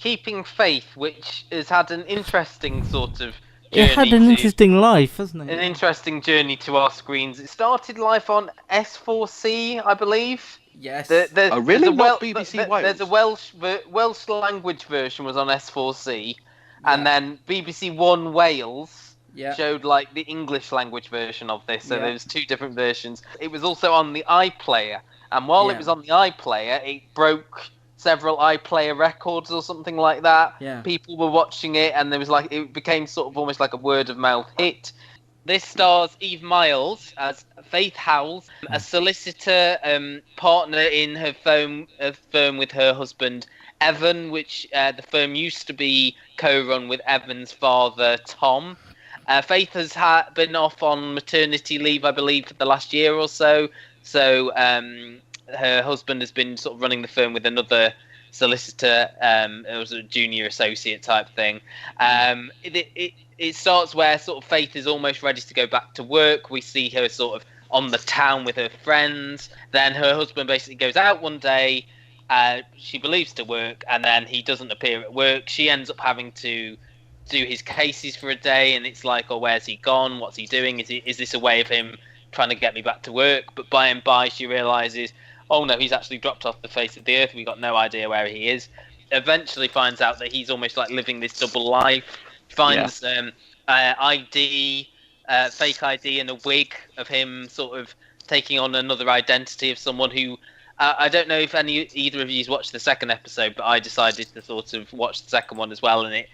Keeping Faith, which has had an interesting sort of It had an interesting life, hasn't it? An interesting journey to our screens. It started life on S4C, I believe. Yes. Oh, really? Not BBC Wales? There's a Welsh language version was on S4C, and then BBC One Wales showed like the English language version of this. So there was two different versions. It was also on the iPlayer, and while it was on the iPlayer, it broke several iPlayer records or something like that. Yeah. People were watching it, and there was like it became sort of almost like a word of mouth hit. This stars Eve Miles as Faith Howells, a solicitor partner in her firm with her husband Evan, which the firm used to be co-run with Evan's father Tom. Faith has been off on maternity leave, I believe, for the last year or so. So her husband has been sort of running the firm with another solicitor. It was a junior associate type thing. It starts where sort of Faith is almost ready to go back to work. We see her sort of on the town with her friends. Then her husband basically goes out one day. She believes to work, and then he doesn't appear at work. She ends up having to do his cases for a day, and it's like, oh, where's he gone? What's he doing? Is this a way of him trying to get me back to work? But by and by, she realizes, oh no, he's actually dropped off the face of the earth. We got no idea where he is. Eventually finds out that he's almost like living this double life. Finds ID, fake ID and a wig of him sort of taking on another identity of someone who I don't know if either of you watched the second episode, but I decided to sort of watch the second one as well, and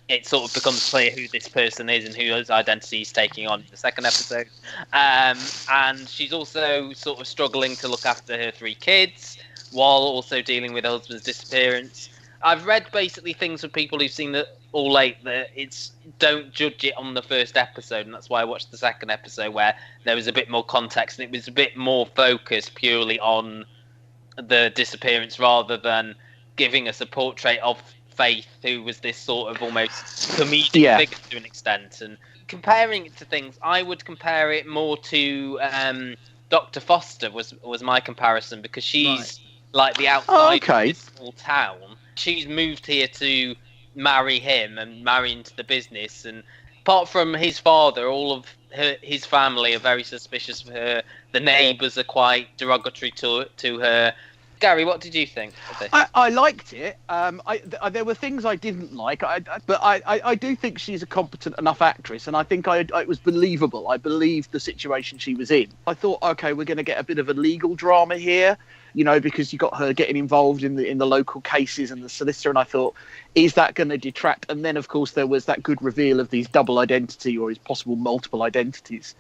it sort of becomes clear who this person is and whose identity he's taking on in the second episode. And she's also sort of struggling to look after her 3 kids while also dealing with her husband's disappearance. I've read basically things from people who've seen it all late that it's don't judge it on the first episode, and that's why I watched the second episode where there was a bit more context and it was a bit more focused purely on the disappearance rather than giving us a portrait of Faith, who was this sort of almost comedic figure to an extent. And comparing it to things, I would compare it more to Dr. Foster was my comparison, because she's like the outside of this small town. She's moved here to marry him and marry into the business, and apart from his father, all of his family are very suspicious of her. The neighbours are quite derogatory to her. Gary, what did you think of this? I liked it. There were things I didn't like, but I do think she's a competent enough actress, and I think it was believable. I believed the situation she was in. I thought, okay, we're going to get a bit of a legal drama here, because you got her getting involved in the local cases and the solicitor, and I thought, is that going to detract? And then, of course, there was that good reveal of these double identity or his possible multiple identities.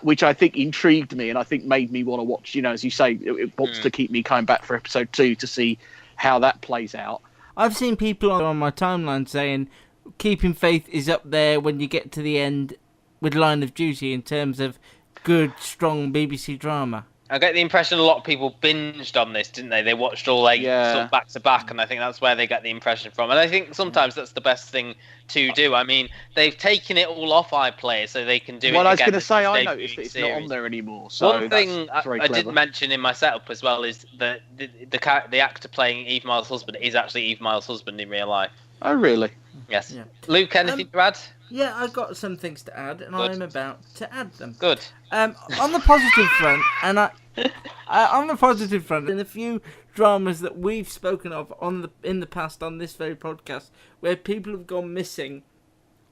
Which I think intrigued me and I think made me want to watch, as you say, it wants to keep me coming back for episode 2 to see how that plays out. I've seen people on my timeline saying Keeping Faith is up there when you get to the end with Line of Duty in terms of good, strong BBC drama. I get the impression a lot of people binged on this, didn't they? They watched all sort of back to back, and I think that's where they get the impression from. And I think sometimes that's the best thing to do. I mean, they've taken it all off iPlayer so they can do it again. Well, I was going to say, I noticed that it's not on there anymore. So one thing I didn't mention in my setup as well is that the actor playing Eve Miles' husband is actually Eve Miles' husband in real life. Oh, really? Yes. Yeah. Luke, anything to add? Yeah, I've got some things to add, and I'm about to add them. Good. On the positive front, on the positive front, in a few dramas that we've spoken of in the past on this very podcast, where people have gone missing,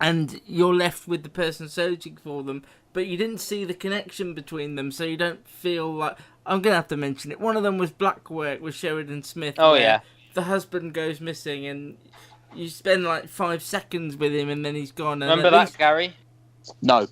and you're left with the person searching for them, but you didn't see the connection between them, so you don't feel like... I'm going to have to mention it. One of them was Black Work with Sheridan Smith. Oh, yeah. The husband goes missing, and you spend like 5 seconds with him, and then he's gone. And remember that, Gary? No.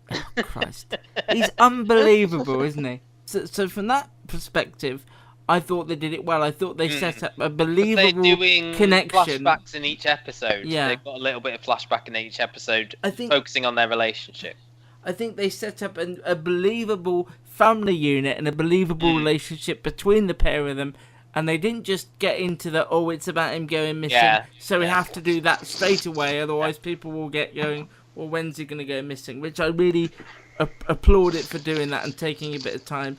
Oh, Christ. He's unbelievable, isn't he? So from that perspective, I thought they did it well. I thought they set up a believable connection. They're doing flashbacks in each episode. Yeah. They've got a little bit of flashback in each episode, focusing on their relationship. I think they set up a believable family unit and a believable relationship between the pair of them. And they didn't just get into it's about him going missing, so we have to do that straight away, otherwise people will get going, well, when's he going to go missing? Which I really applaud it for doing that and taking a bit of time.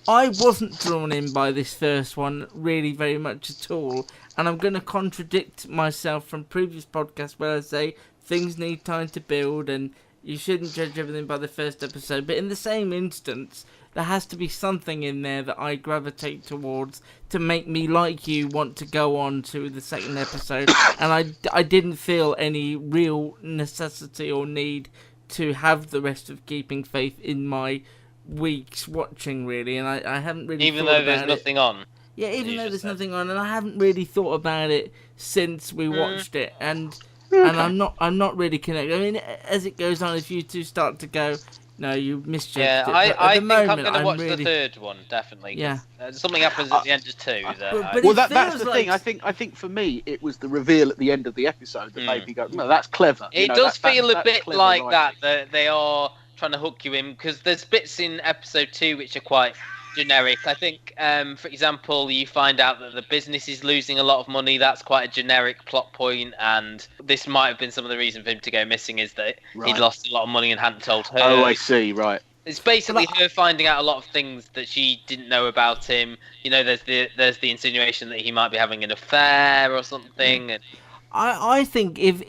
I wasn't drawn in by this first one really very much at all, and I'm going to contradict myself from previous podcasts where I say things need time to build and you shouldn't judge everything by the first episode, but in the same instance, there has to be something in there that I gravitate towards to make me, like you, want to go on to the second episode, and I didn't feel any real necessity or need to have the rest of Keeping Faith in my weeks watching, really, and I haven't really Even thought though about there's it. nothing on. Yeah, even You though just there's said. nothing on, and I haven't really thought about it since we watched it, and I'm not really connected. I mean, as it goes on, if you two start to go, no, you misjudged Yeah, it. But I at the think moment, I'm going to watch really... the third one, definitely. 'Cause, Yeah. something happens at the end of 2. That but Well, it that's feels the like- thing. I think for me, it was the reveal at the end of the episode that made me go, "No, that's clever." You It know, does that's feel a bit clever like writing. that they are trying to hook you in, because there's bits in episode 2 which are quite generic. I think, for example, you find out that the business is losing a lot of money. That's quite a generic plot point, and this might have been some of the reason for him to go missing, is that Right. he'd lost a lot of money and hadn't told her. Oh, I see. Right. It's basically her finding out a lot of things that she didn't know about him. You know, there's the insinuation that he might be having an affair or something. And I think if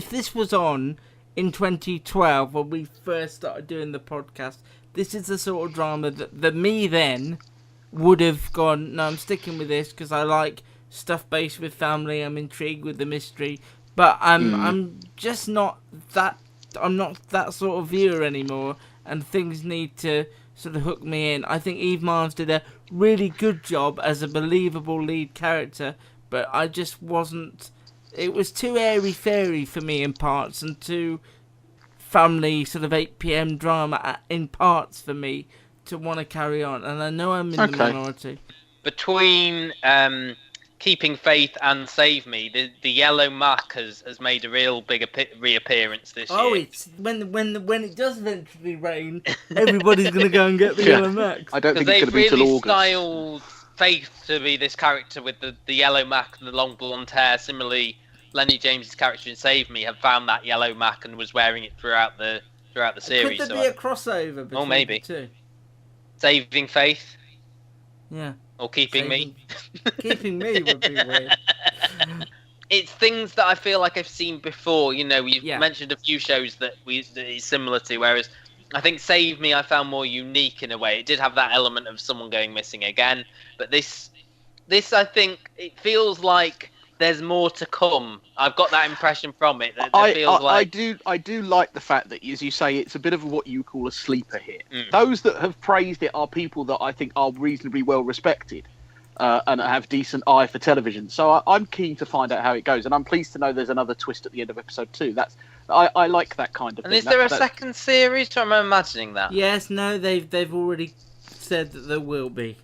this was on in 2012 when we first started doing the podcast, this is the sort of drama that me then would have gone, no, I'm sticking with this because I like stuff based with family. I'm intrigued with the mystery, but I'm just not that. I'm not that sort of viewer anymore, and things need to sort of hook me in. I think Eve Miles did a really good job as a believable lead character, but I just wasn't. It was too airy-fairy for me in parts, and too family sort of 8 p.m. drama in parts for me to want to carry on. And I know I'm in the minority. between Keeping Faith and Save Me, the yellow Mac has made a real big reappearance this year. Oh, it's when it does eventually rain, everybody's gonna go and get the yellow Max. I don't think Because it's going they've to be till really August. styled Faith to be this character with the yellow Mac and the long blonde hair. Similarly, Lenny James's character in Save Me have found that yellow Mac and was wearing it throughout the series. Could there be a crossover between maybe. the two? Saving Faith Yeah. or Keeping Me? Keeping Me would be weird. It's things that I feel like I've seen before. You know, you've Yeah. mentioned a few shows that it's similar to, whereas I think Save Me I found more unique in a way. It did have that element of someone going missing again, but this I think it feels like there's more to come. I've got that impression from it. That it feels like I do like the fact that, as you say, it's a bit of what you call a sleeper hit. Mm. Those that have praised it are people that I think are reasonably well respected and have decent eye for television. So I'm keen to find out how it goes, and I'm pleased to know there's another twist at the end of episode 2. I like that kind of And thing. is there a second series? Or am I imagining that? Yes, no, they've already said that there will be.